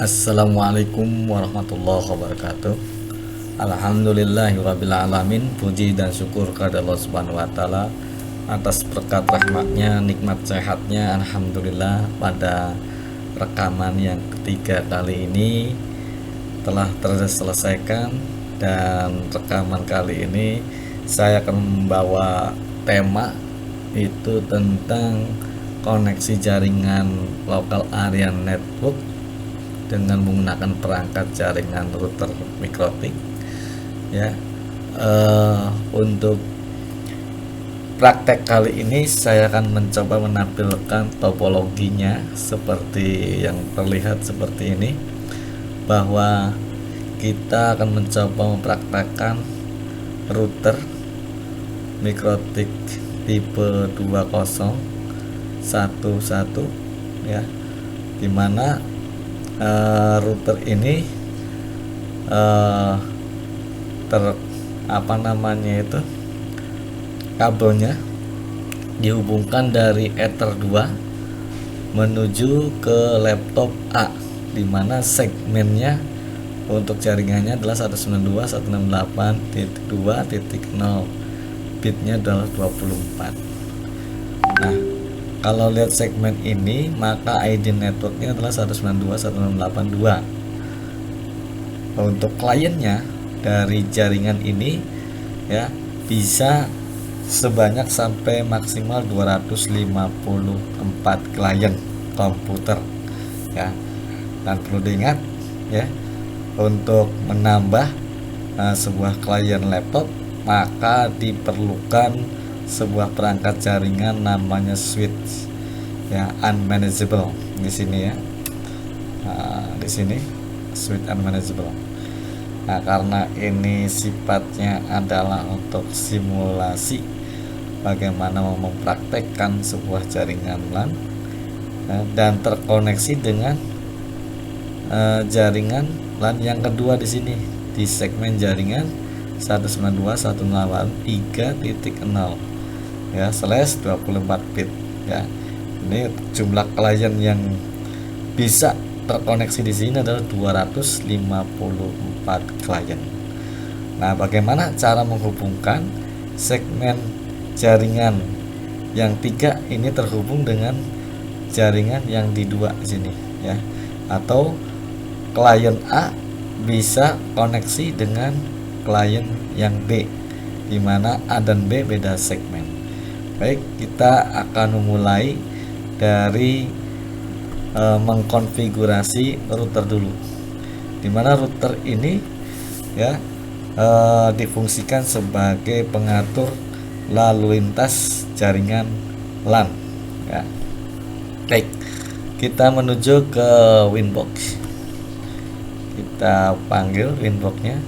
Assalamualaikum warahmatullahi wabarakatuh. Alhamdulillahirrabbilalamin. Puji dan syukur kepada Allah subhanahu wa ta'ala atas berkat rahmatnya, nikmat sehatnya. Alhamdulillah, pada rekaman yang ketiga kali ini telah terselesaikan. Dan rekaman kali ini saya akan membawa tema itu tentang koneksi jaringan lokal area network dengan menggunakan perangkat jaringan router mikrotik ya. Untuk praktek kali ini saya akan mencoba menampilkan topologinya seperti yang terlihat seperti ini, bahwa kita akan mencoba mempraktekkan router mikrotik tipe 2011 ya, dimana router ini kabelnya dihubungkan dari Ether 2 menuju ke laptop A, dimana segmennya untuk jaringannya adalah 192.168.2.0, bitnya adalah 24. Nah, kalau lihat segmen ini, maka ID networknya adalah 192.168.2. Untuk kliennya dari jaringan ini ya, bisa sebanyak sampai maksimal 254 klien komputer ya. Dan perlu diingat ya, untuk menambah sebuah klien laptop maka diperlukan sebuah perangkat jaringan namanya switch ya, unmanageable di sini ya. Di sini switch unmanageable. Nah, karena ini sifatnya adalah untuk simulasi bagaimana mempraktekkan sebuah jaringan LAN dan terkoneksi dengan jaringan LAN yang kedua di sini di segmen jaringan 192.168.3.0 ya, /24 bit ya. Ini jumlah klien yang bisa terkoneksi di sini adalah 254 klien. Nah, bagaimana cara menghubungkan segmen jaringan yang 3 ini terhubung dengan jaringan yang di 2 di sini ya, atau klien A bisa koneksi dengan klien yang B, di mana A dan B beda segmen. Baik, kita akan memulai dari mengkonfigurasi router dulu, di mana router ini ya difungsikan sebagai pengatur lalu lintas jaringan LAN ya. Baik, kita menuju ke Winbox. Kita panggil Winbox-nya.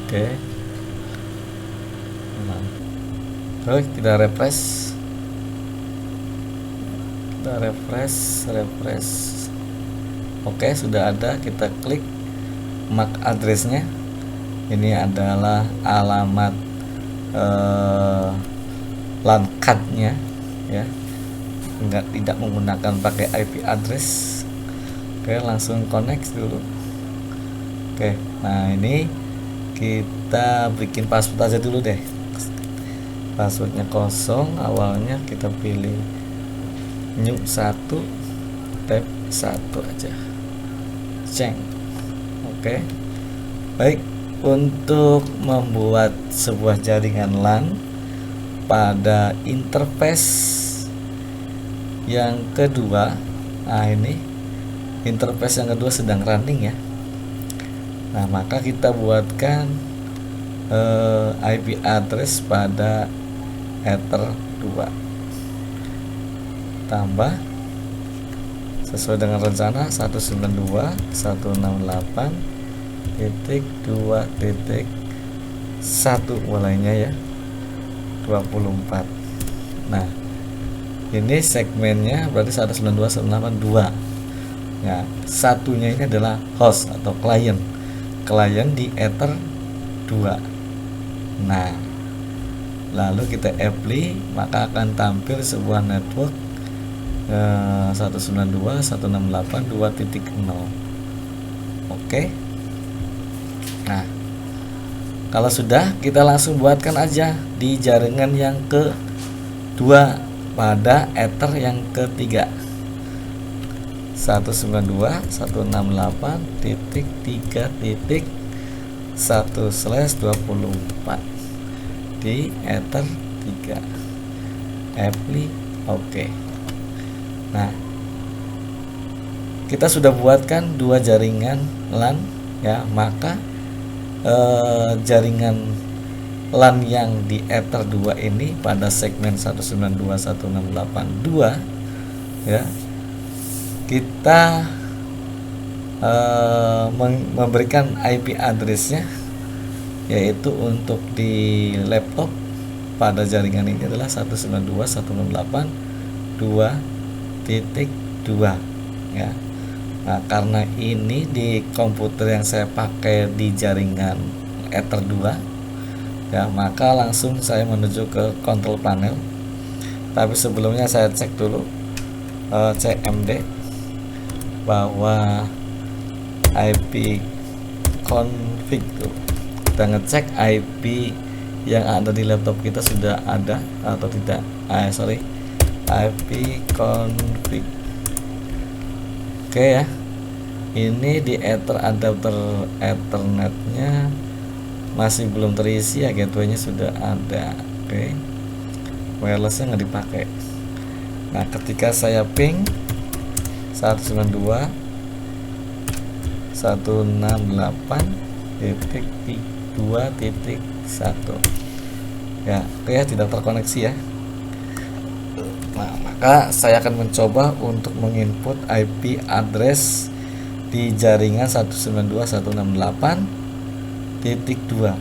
Oke. Terus kita refresh. Oke, sudah ada. Kita klik MAC address-nya. Ini adalah alamat LAN card-nya ya. Tidak menggunakan pakai IP address. Oke, langsung connect dulu. Oke, nah ini kita bikin password aja dulu deh. Passwordnya kosong, awalnya kita pilih new 1 tab 1 aja, ceng. Oke, baik. Untuk membuat sebuah jaringan LAN pada interface yang kedua, nah ini interface yang kedua sedang running ya. Nah, maka kita buatkan IP address pada Ether 2 tambah sesuai dengan rencana 192.168.2.1 mulainya ya, 24. Nah, ini segmennya berarti 192.168.2 ya. Satunya ini adalah host atau klien di Ether 2. Nah, lalu kita apply, maka akan tampil sebuah network 192.168.2.0. Oke. Nah, kalau sudah, kita langsung buatkan aja di jaringan yang kedua pada ether yang ketiga. 192.168.3.1/24 di ether 3 apply. Oke. Nah, kita sudah buatkan dua jaringan LAN ya, maka jaringan LAN yang di ether 2 ini pada segmen 192.168.2 ya, kita memberikan IP addressnya, yaitu untuk di laptop pada jaringan ini adalah 192.168.2.2 ya. Nah, karena ini di komputer yang saya pakai di jaringan ether 2 ya, maka langsung saya menuju ke control panel. Tapi sebelumnya saya cek dulu CMD bahwa IP config tuh, kita ngecek IP yang ada di laptop kita sudah ada atau tidak. IP config. Oke ya, ini di ether adapter ethernetnya masih belum terisi ya, gateway-nya sudah ada. Oke, wirelessnya nggak dipakai. Nah, ketika saya ping 192.168.2.1 ya, oke ya, tidak terkoneksi ya. Nah, maka saya akan mencoba untuk menginput IP address di jaringan 192.168.2.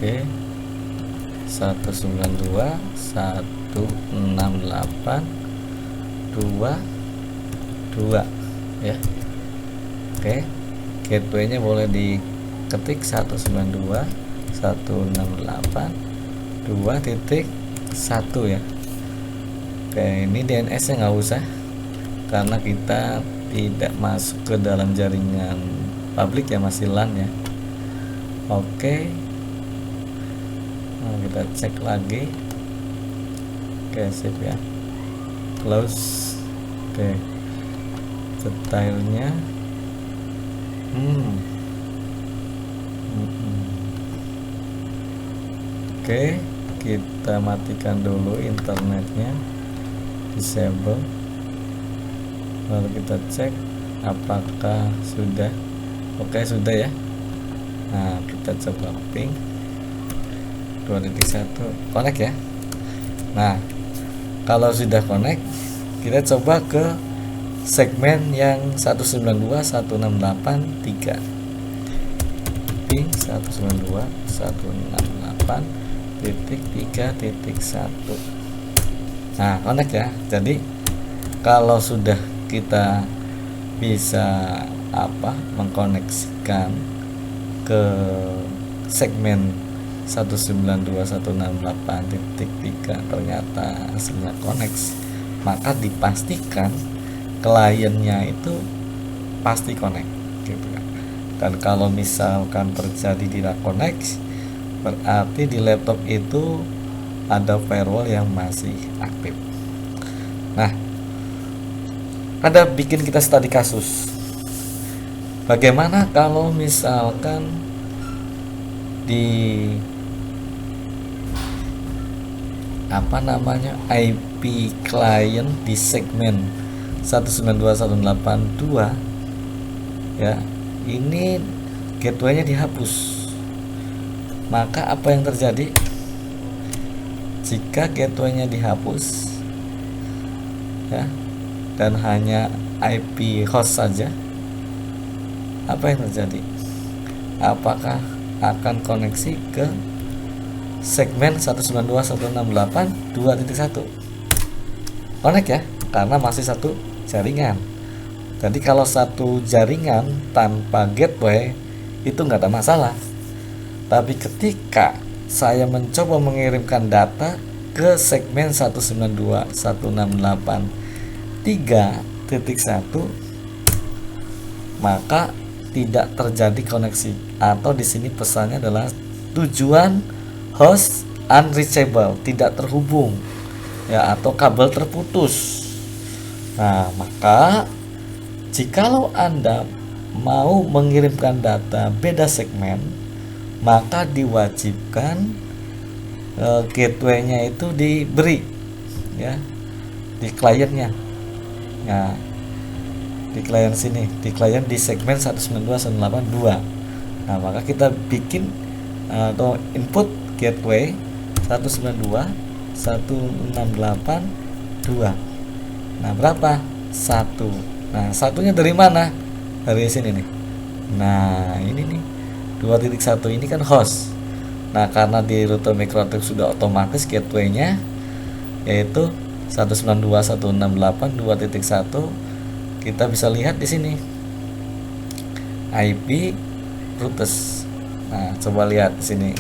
Oke, 192.168.2.2 ya. Oke, gateway-nya boleh diketik 192.168.2.1 ya. Oke, ini DNS-nya nggak usah karena kita tidak masuk ke dalam jaringan publik ya, masih LAN ya. Oke, nah, kita cek lagi. Oke, sip ya, close. Oke, detailnya Oke, kita matikan dulu internetnya, disable, lalu kita cek apakah sudah. Oke, sudah ya. Nah, kita coba ping 2.1 connect ya. Nah, kalau sudah connect, kita coba ke segmen yang 192.168.3 ping 192.168.3.1. Nah, connect ya. Jadi kalau sudah kita bisa mengkoneksikan ke segmen 192.168.3 ternyata hasilnya connect, maka dipastikan kliennya itu pasti connect gitu kan. Dan kalau misalkan terjadi tidak connect, berarti di laptop itu ada firewall yang masih aktif. Nah, ada bikin kita studi kasus. Bagaimana kalau misalkan di IP client di segmen 192.168.2 ya, ini gateway-nya dihapus. Maka apa yang terjadi jika gateway-nya dihapus ya, dan hanya IP host saja? Apa yang terjadi? Apakah akan koneksi ke segmen 192.168.2.1. Connect ya, karena masih satu jaringan. Jadi kalau satu jaringan tanpa gateway itu nggak ada masalah. Tapi ketika saya mencoba mengirimkan data ke segmen 192.168.3.1, maka tidak terjadi koneksi, atau di sini pesannya adalah tujuan host unreachable, tidak terhubung ya, atau kabel terputus. Nah, maka jikalau Anda mau mengirimkan data beda segmen, maka diwajibkan gateway-nya itu diberi ya di kliennya. Nah, di klien sini, di klien di segmen 192.168.2. Nah, maka kita bikin atau input gateway 192.168.2. Nah, berapa? 1. Nah, satunya dari mana? Dari sini nih. Nah, ini nih 2.1 ini kan host. Nah, karena di router MikroTik sudah otomatis gateway-nya yaitu 192.168.2.1. Kita bisa lihat di sini IP routers. Nah, coba lihat di sini.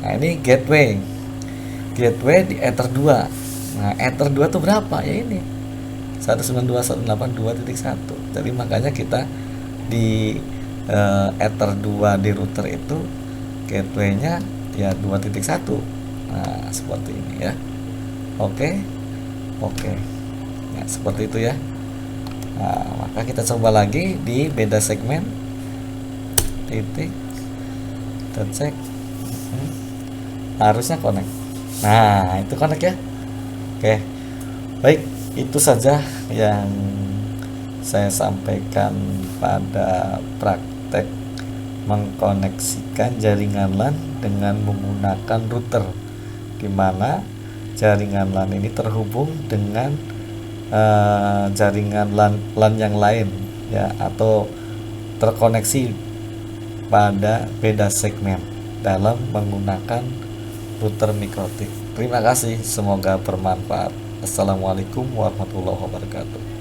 Nah, ini gateway di Ether 2. Nah, Ether 2 itu berapa? Ya ini 192.168.2.1. Jadi makanya kita di Ether 2 di router itu gateway-nya ya 2.1. Nah, seperti ini ya. Oke. Nah, seperti itu ya. Nah, maka kita coba lagi di beda segmen. Titik. Kita cek. Harusnya connect. Nah, itu connect ya. Oke. Baik, itu saja yang saya sampaikan pada praktek mengkoneksikan jaringan LAN dengan menggunakan router, di mana jaringan LAN ini terhubung dengan jaringan LAN yang lain ya, atau terkoneksi pada beda segmen dalam menggunakan router MikroTik. Terima kasih, semoga bermanfaat. Assalamualaikum warahmatullahi wabarakatuh.